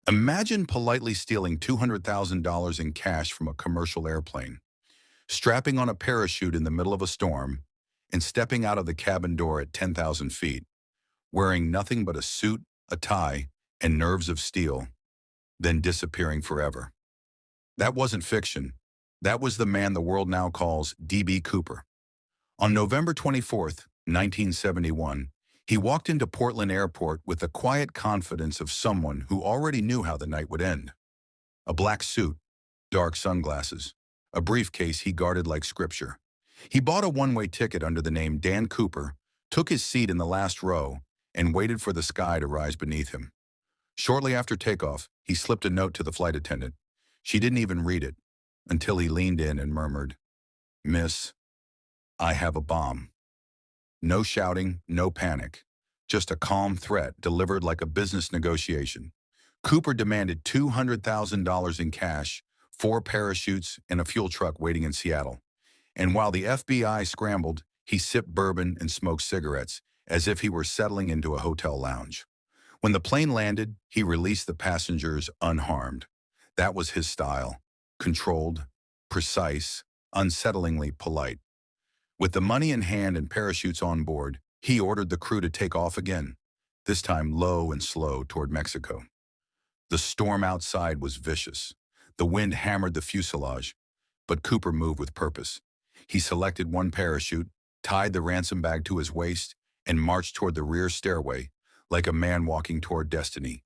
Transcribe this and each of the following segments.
Imagine politely stealing $200,000 in cash from a commercial airplane, strapping on a parachute in the middle of a storm, and stepping out of the cabin door at 10,000 feet, wearing nothing but a suit, a tie, and nerves of steel, then disappearing forever. That wasn't fiction. That was the man the world now calls D.B. Cooper. On November 24th, 1971, he walked into Portland Airport with the quiet confidence of someone who already knew how the night would end. A black suit, dark sunglasses, a briefcase he guarded like scripture. He bought a one-way ticket under the name Dan Cooper, took his seat in the last row, and waited for the sky to rise beneath him. Shortly after takeoff, he slipped a note to the flight attendant. She didn't even read it until he leaned in and murmured, "Miss, I have a bomb." No shouting, no panic, just a calm threat delivered like a business negotiation. Cooper demanded $200,000 in cash, 4 parachutes, and a fuel truck waiting in Seattle. And while the FBI scrambled, he sipped bourbon and smoked cigarettes, as if he were settling into a hotel lounge. When the plane landed, he released the passengers unharmed. That was his style: controlled, precise, unsettlingly polite. With the money in hand and parachutes on board, he ordered the crew to take off again, this time low and slow toward Mexico. The storm outside was vicious. The wind hammered the fuselage, but Cooper moved with purpose. He selected one parachute, tied the ransom bag to his waist, and marched toward the rear stairway, like a man walking toward destiny.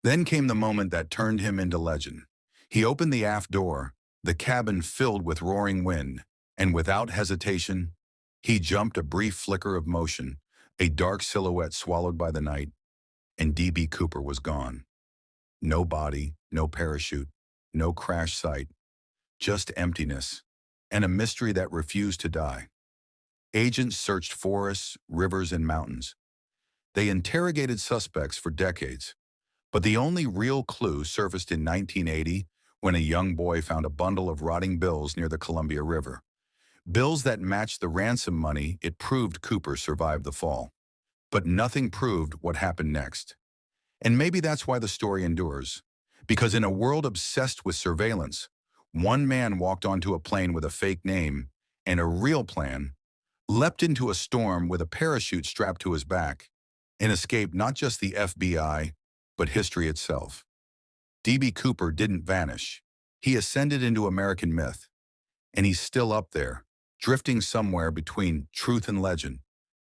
Then came the moment that turned him into legend. He opened the aft door, the cabin filled with roaring wind, and without hesitation, he jumped. A brief flicker of motion, a dark silhouette swallowed by the night, and D.B. Cooper was gone. No body, no parachute, no crash site, just emptiness, and a mystery that refused to die. Agents searched forests, rivers, and mountains. They interrogated suspects for decades, but the only real clue surfaced in 1980 when a young boy found a bundle of rotting bills near the Columbia River. Bills that matched the ransom money. It proved Cooper survived the fall. But nothing proved what happened next. And maybe that's why the story endures. Because in a world obsessed with surveillance, one man walked onto a plane with a fake name and a real plan, leapt into a storm with a parachute strapped to his back, and escaped not just the FBI, but history itself. D.B. Cooper didn't vanish. He ascended into American myth, and he's still up there, drifting somewhere between truth and legend.